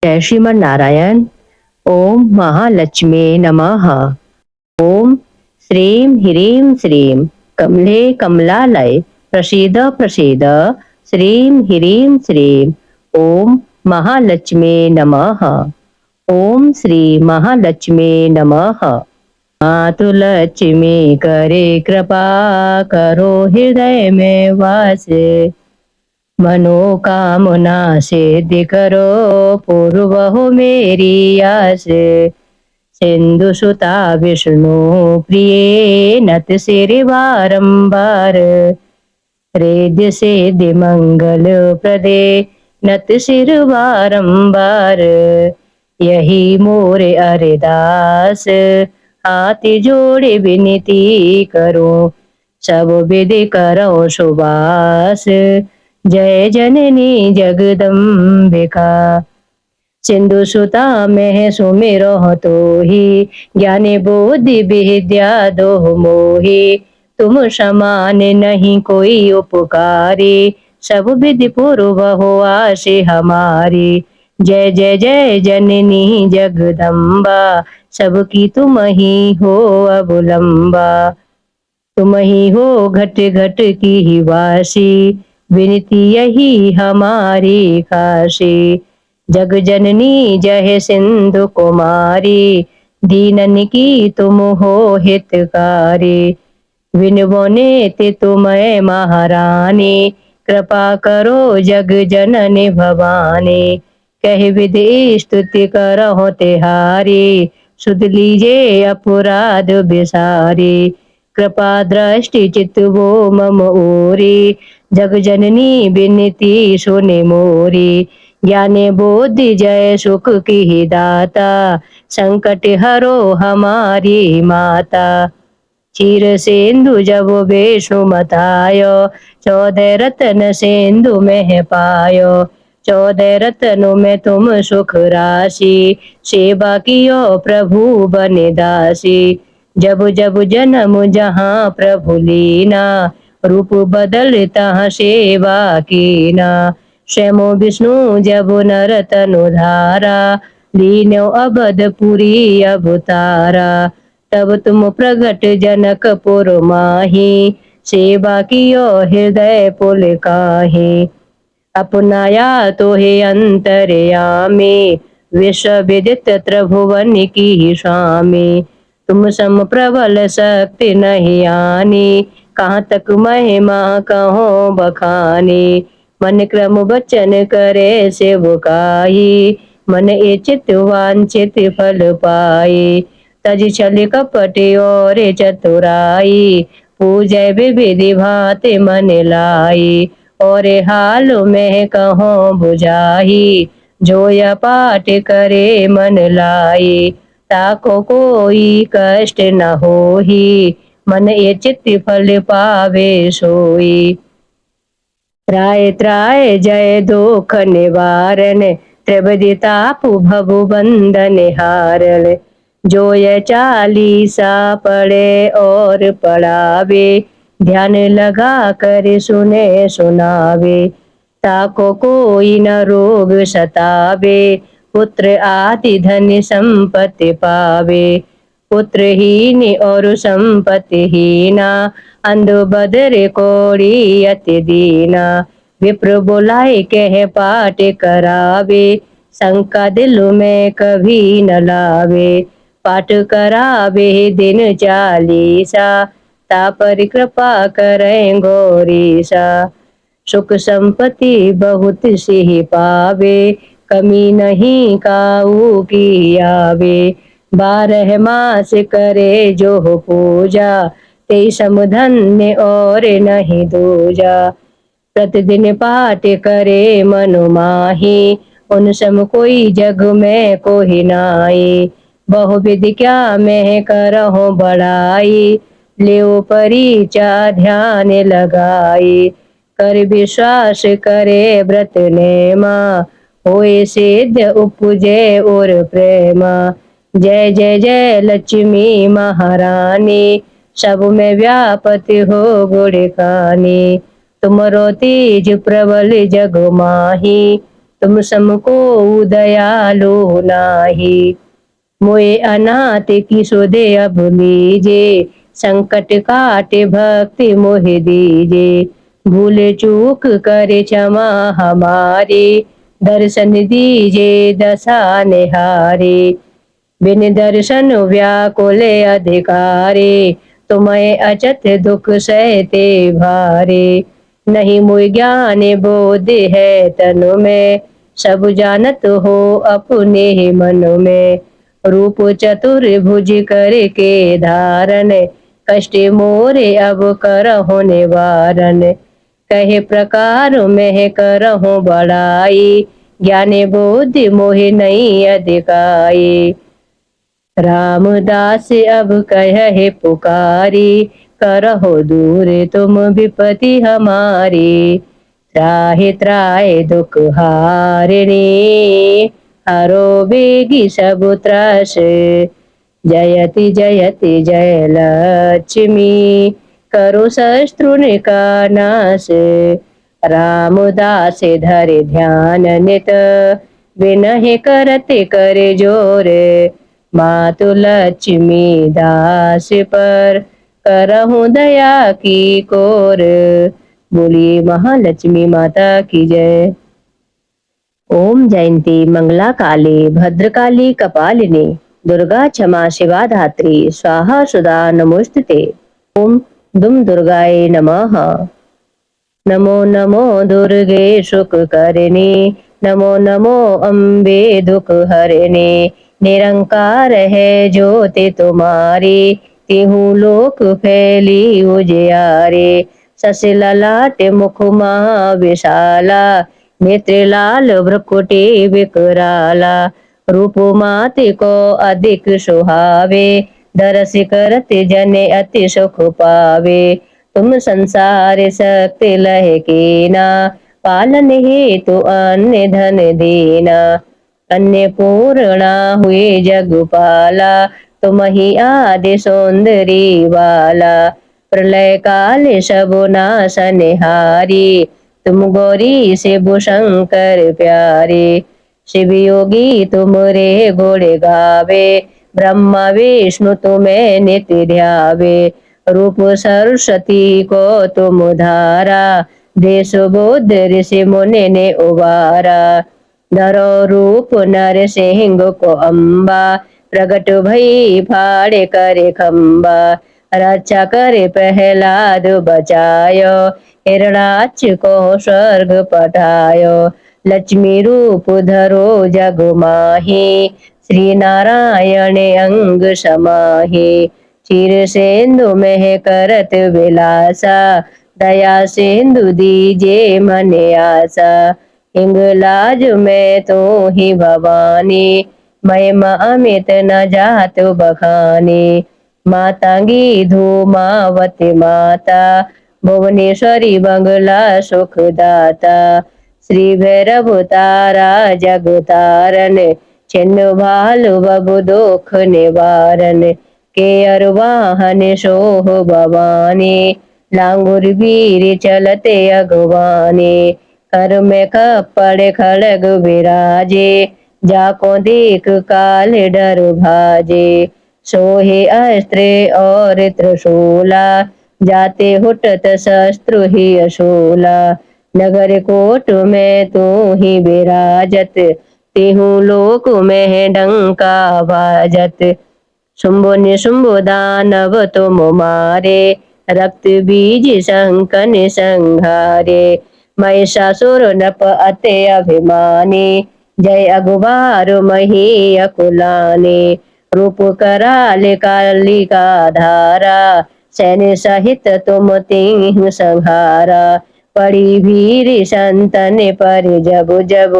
जय श्रीमन नारायण। ओम महालक्ष्मी नमः। ओम श्रीं ह्रीं श्रीं कमले कमलालय प्रसीद प्रसीद श्रीं ह्रीं श्रीं। ओम महालक्ष्मी नमः। ओम श्री महालक्ष्मी नमः। मातु लक्ष्मी करे कृपा करो हृदय में वास। मनोकामना सिद्धि करो पूर्व हो मेरी आस। सिंधु सुता विष्णु प्रिय नत सिर बारंबार। रिद्धि सिद्धि मंगल प्रदे नत सिर बारंबार। यही मोरे अरदास हाथ जोड़े विनती करो। सब विधि करो सुबास। जय जननी जगदम्बिका। सिंधु सुता में सुमिरो तो ही ज्ञानी बुद्धि विद्या दो मोही। तुम समान नहीं कोई उपकारी सब विधि पूर्व हो आशे हमारी। जय जय जय जननी जगदम्बा सबकी तुम ही हो अवलंबा। तुम ही हो घट घट की ही वासी विनती यही हमारी खासी। जग जननी जय सिंधु कुमारी दीनन की तुम हो हितकारी। विनवने ते तुम्हें महारानी कृपा करो जग जननी भवानी। कह विधि स्तुति करो तिहारी सुध लीजे अपराध बिसारी। कृपा दृष्टि चित वो मम ओरी जग जननी विनती सुनि मोरी। ज्ञाने बोधि जय सुख की दाता संकट हरो हमारी माता। क्षीर सिंधु जब विष्णु मतायो 14 रत्न सिंधु में पायो। 14 रत्नों में तुम सुख राशि सेवा कियो प्रभु बने दासी। जब जब जन्म जहाँ प्रभु लीना रूप बदलता सेवा कीना। स्वयं विष्णु जब नर तनु धारा लीनो अवधपुरी अवतारा। तब तुम प्रगट जनकपुर माही सेवा कियो हृदय पुलकाही। अपनाया तो हे अंतर्यामी विश्व विदित त्रिभुवन की स्वामी। तुम सम प्रबल शक्ति नहीं आनी कहाँ तक महिमा कहो बखानी। मन क्रम वचन करे सेवकाई मन इच्छित वांछित फल पाई। तज छल कपट और चतुराई पूजय विविधि भांति मन लाई। और हाल में कहो बुझाही जो या पाठ करे मन लाई। ताको कोई कष्ट न होही मन इच्छित फल पावे सोई। त्राय त्राय जय दुख निवारण त्रिविधि तापु भव बंधन हारल। जो ये चालीसा पढ़े और पढ़ावे ध्यान लगा कर सुने सुनावे। ताको कोई न रोग सतावे पुत्र आदि धन संपत्ति पावे। पुत्रहीन और संपत्तिहीना अंध बदर कोड़ी अति दीना। विप्र बुलाए कह पाठ करावे शंका दिल में कभी न लावे। पाठ करावे दिन चालीसा ता पर कृपा करें गौरीसा। सुख संपत्ति बहुत सी पावे कमी नहीं काऊ की आवे। 12 मास करे जो पूजा ते समधन्य और नहीं दूजा। प्रतिदिन पाठ करे मनु माही उन सम कोई जग में कोई नाई। बहुविधि क्या मैं करहूँ बड़ाई लेओ परीचा ध्यान लगाई। कर विश्वास करे व्रत नेमा होए सिद्ध उपजे और प्रेमा। जय जय जय लक्ष्मी महारानी सब में व्यापत हो गुण खानी। तुमरो तेज प्रबल जग माही तुम समको दयालु नाही। मोए अनाथ की सुधे अब लीजे, संकट काटे भक्ति मोहि दीजे। भूल चूक करे क्षमा हमारे, दर्शन दीजे दशा निहारे। बिन दर्शन व्याकुल अधिकारे, तुम्हें अचत दुख सहते भारे। नहीं मुझ ज्ञान बोध है तनु में, सब जानत हो अपने ही मन में। रूप चतुर्भुज करके धारण, कष्ट मोरे अब करहु निवारण। कहे प्रकार में करहु बड़ाई, ज्ञान बुद्धि मोहि नहीं अधिकाई। रामदास अब कहे पुकारी, करहो दूर तुम विपति हमारी। त्राहि त्राहि दुख हारिणी, हरो बेगी सब त्रास। जयति जयति जय लक्ष्मी, करो शत्रु का नाश। रामदास धरे ध्यान नित, विनहि करते कर जोर। मातु लक्ष्मी दास पर, करहूं दया की कोर। बोलिए महालक्ष्मी माता की जय। ओम जयंती मंगला काली भद्रकाली कपालिनी, दुर्गा क्षमा शिवा धात्री, स्वाहा सुधा नमोस्तुते। ओम दुम दुर्गाय नमः। नमो नमो दुर्गे सुख करणी, नमो नमो अम्बे दुख हरणी। निरंकार है ज्योति तुम्हारी, तिहु लोक फैली उजियारे। शशि ललाट मुख विशाला, नेत्र लाल भ्रुकुटी विकराला। रूप माति को अधिक सुहावे, दरस करत जने अति सुख पावे। तुम संसार शक्ति लह कीना, पालन हेतु अन्य धन दीना। अन्य पूर्णा हुए जगपाला, तुम ही आदि सौंदर्य वाला। प्रलय काल सब नाशनहारी, तुम गौरी शिव शंकर प्यारे। शिव योगी तुम रे गुण गावे, ब्रह्मा विष्णु तुम्हें नित्य ध्यावे। रूप सरस्वती को तुम धारा, देश बुद्ध ऋषि मुनि ने उबारा। धरो रूप नर सिंह को अम्बा, प्रगट भई फाड़े करे खम्बा। रक्षा करे प्रहलाद बचायो, हिरणाक्ष को स्वर्ग पठायो। लक्ष्मी रूप धरो जग माही, श्री नारायण अंग समाही। क्षीर सिंधु में करत विलासा, दया सिंधु दीजे मन आशा। हिंगलाज में तो ही भवानी, महिमा अमित न जात बखानी। मातांगी धूमावती माता, भुवनेश्वरी बंगला सुखदाता। श्री भैरव तारा जग तारन, छिन्न भालु बबु दुख निवारन। के अरवाहन सोह भवानी, लांगुर वीर चलते अगवानी। कर में कपड़ खड़ग विराजे, जाको देख काल डर भाजे। सोहे अस्त्र और त्रिशूला, जाते हुटत शस्त्रु ही अशूला। नगर कोट में तू ही विराजत, तेहू लोक में डंका बाजत। शुंभो निशुंभो दानव तुम मारे, रक्त बीज शंकन संहारे। महिषासुर नप अति अभिमानी, जय अगुबार मही अकुलानी। रूप कराल कालिका धारा, सैन्य सहित तुम तिन्ह संहारा। पड़ी भीर संतन पर जब जब,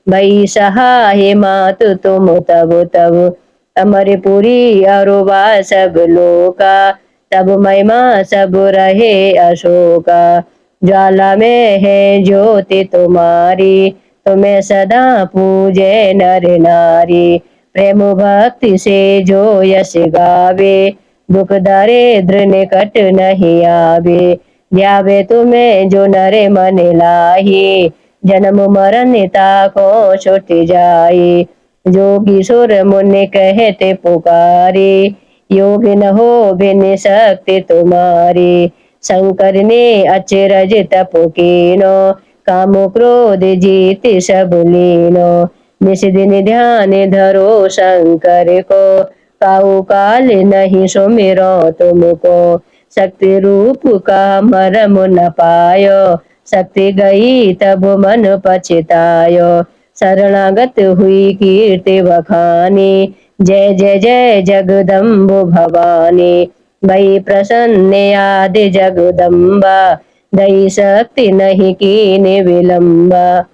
भई सहाय मातु तुम तब तब। अमरपुरी अरुबा सब लोका, तब महिमा सब रहे अशोका। ज्वाला में है ज्योति तुम्हारी, तुम्हें सदा पूजे नर नारी। प्रेम भक्ति से जो यश गावे, दुख दरिद्र निकट नहीं आवे। ध्यावे तुम्हें जो नर मन लाही, जन्म मरण ताको छूट जाए। जोगी सुर मुनि कहते पुकारे, योग न हो बिन शक्ति तुम्हारी। शंकर ने अचरज तप कीनो, काम क्रोध जीत सब लीनो। निस दिन ध्यान धरो शंकर को, काहू काल नहीं सुमिरो तुमको। शक्ति रूप का मरम न पायो, शक्ति गई तब मन पछतायो। शरणागत हुई कीर्ति बखानी, जय जय जय जगदम्बु भवानी। भई प्रसन्न आदि जगदम्बा, दई शक्ति नहीं कीने विलंबा।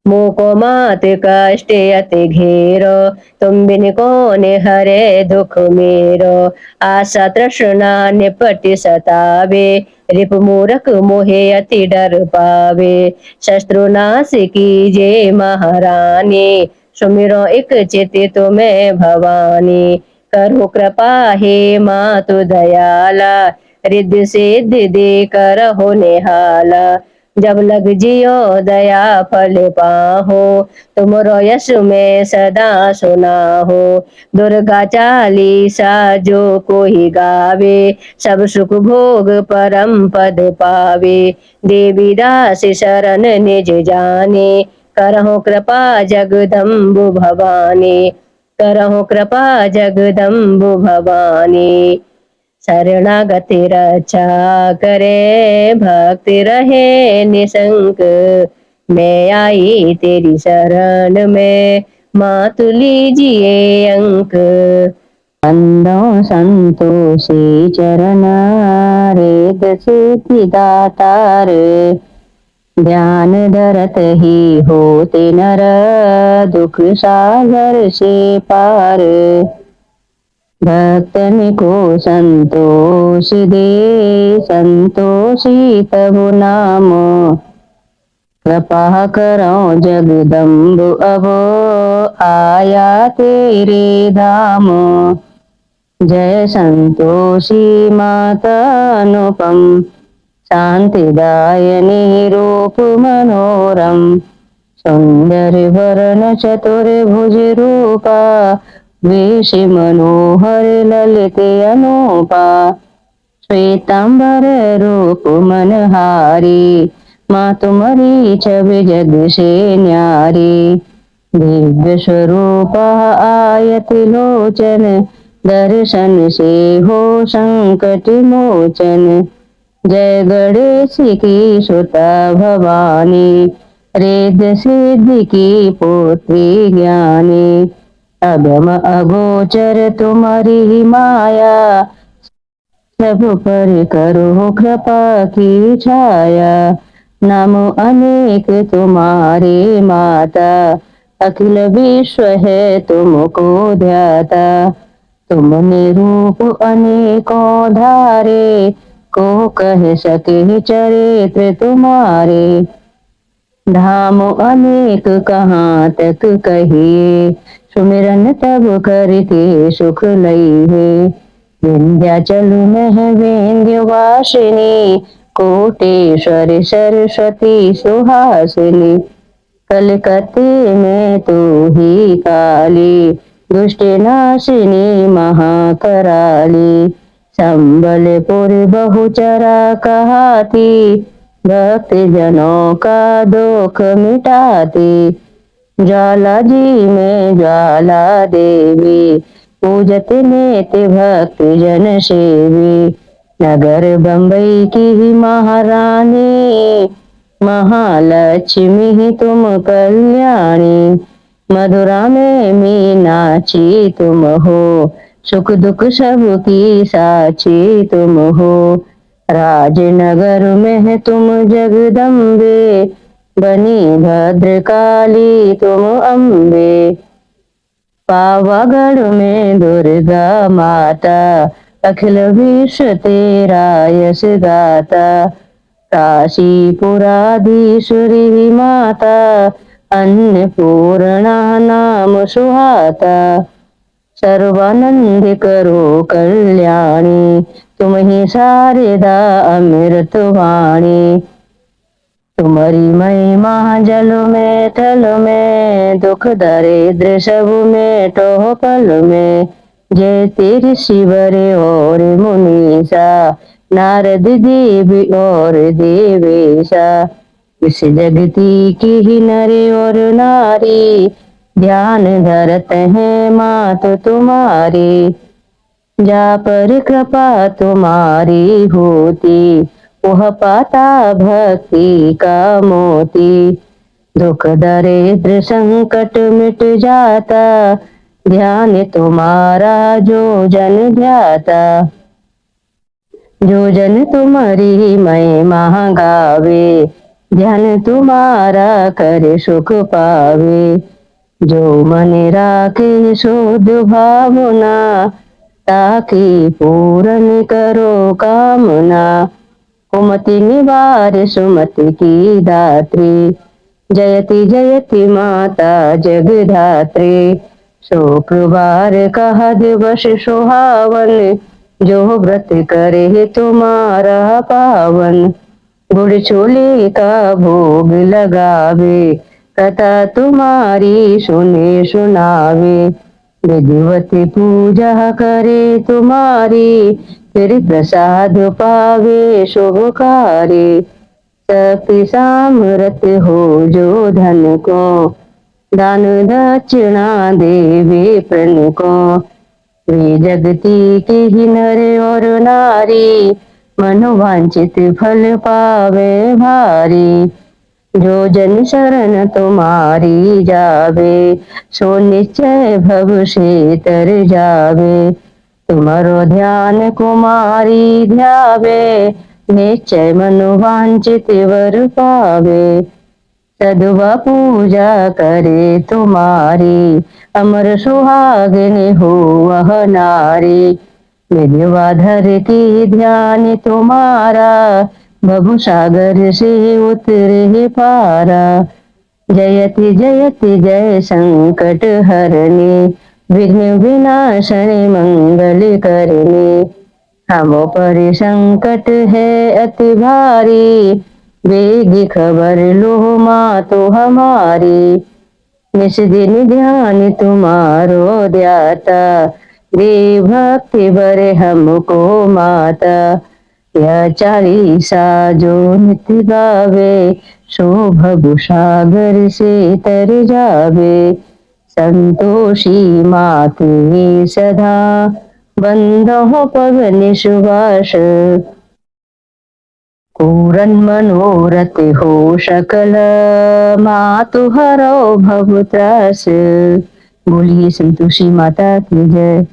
मुको मात कष्ट अति घेरो, तुम बिन कौन हरे दुख मेरो। आशा तृष्णा निपट सतावे, रिप मूरख मोहे अति डर पावे। शत्रुनाश कीजे महारानी, सुमिरो एक चित तुम्हें भवानी। करो कृपा हे मातु दयाला, रिद्धि सिद्धि दे करहो निहाला। जब लग जियो दया फल पाहो, तुमरो यश में सदा सुना हो। दुर्गा चालीसा जो कोई गावे, सब सुख भोग परम पद पावे। देवी दास शरण निज जाने, करहो कृपा जगदम्बु भवानी। करहो कृपा जगदम्बु भवानी। शरणागति रक्षा करे, भक्ति रहे निशंक। मैं आई तेरी शरण में, मातु लीजिए अंक। अंदो संतोषी चरण, रेत सिद्धि दातार। ध्यान धरत ही होते नर, दुख सागर से पार। भक्तन को संतोष दे, संतोषी तबु नाम। कृपा करो जगदम्बु अब, आया तेरे धाम। जय संतोषी माता अनुपम, शांतिदायिनी रूप मनोरम। सुंदर वरण चतुर्भुज रूपा, वेश मनोहर ललित अनुपा। श्वेतांबर रूप मनहारी, माँ तुम्हारी छवि जग से न्यारी। दिव्य स्वरूप आयत लोचन, दर्शन से हो संकट मोचन। जय गणेश की सुता भवानी, रिद्धि सिद्धि की पुत्री ज्ञानी। अगम अगोचर तुम्हारी माया, सब पर करो कृपा की छाया। नाम अनेक तुम्हारे माता, अखिल विश्व है तुमको ध्याता। तुमने रूप अनेकों धारे, को कह सके चरित्र तुम्हारे। धाम अनेक कहाँ तक कहिए, सुमिरन तब करके सुख लइहे। विंध्याचल में विंध्यवासिनी, कोटेश्वर सरस्वती सुहासिनी। कलकत्ते में तू ही काली, दुष्ट नाशिनी महाकराली। संबलपुर बहुचरा कहाती, भक्त जनों का दुख मिटाती। ज्वाला जी में ज्वाला देवी, पूजत नेति भक्त जन सेवी। नगर बम्बई की महारानी, महालक्ष्मी तुम कल्याणी। मधुरा में मीनाक्षी तुम हो, सुख दुख सबकी साक्षी तुम हो। राजनगर में तुम जगदम्बे, बनी भद्रकाली तुम अम्बे। पावागढ़ में दुर्गा माता, अखिल विश्व तेरा यश गाता। काशीपुराधीश्वरी माता, अन्नपूर्णा नाम सुहाता। सर्वानंद करो कल्याणी, तुम ही शारदा अमृत वाणी। तुम्हारी महिमा जल में थल में, दुख दरिद्र सब में टोह पल में। जय तेरे शिवरे और मुनीसा, नारद देवी और देवेशा। इस जगती की ही नरे और नारी, ध्यान धरत है मात तुम्हारी। जा पर कृपा तुम्हारी होती, वह पाता भक्ति का मोती। दुख दरिद्र संकट मिट जाता, ध्यान तुम्हारा जो जन ध्याता। जो जन तुम्हारी महिमा गावे, ध्यान तुम्हारा कर सुख पावे। जो मन राखे शुद्ध भावना, ताकि पूर्ण करो कामना। कुमति निवार सुमति की दात्री, जयति जयति माता जगधात्री। शुक्रवार कहा दिवस सुहावन, जो व्रत करे तुम्हारा पावन। गुड़ छोले का भोग लगावे, कथा तुम्हारी सुने सुनावे। विधिवत पूजा करे तुम्हारी, फिर प्रसाद पावे शुभकारी। शक्ति सामर्थ हो जो धन को, दान दक्षिणा देवे प्रण को। वे जगती के ही नर और नारी, मनोवांछित फल पावे भारी। जो जन शरण तुम्हारी जावे, सो निश्चय भव से तर जावे। तुम्हारो ध्यान कुमारी ध्यावे, निश्चय मनोवांछित वर पावे। सदुआ पूजा करे तुम्हारी, अमर सुहागिनी हो वह नारी। विद्याधर की ध्यान तुम्हारा, भव सागर से उतरे पारा। जयति जयति जय संकट हरणी, विघ्न विनाशनी मंगल करनी। हम पर संकट है अति भारी, वेगी खबर लो माँ तो हमारी। निस दिन ध्यान तुम्हारो ध्याता, दे भक्ति बरे हमको माता। यह चालीसा जो नित्य गावे, सो भव सागर से तर जावे। संतोषी माते सदा, बंदो पवन सुभाष। पूरन मनोरथ हो सकल, मातु हरो भव त्रास। बोलिए संतोषी माता की जय।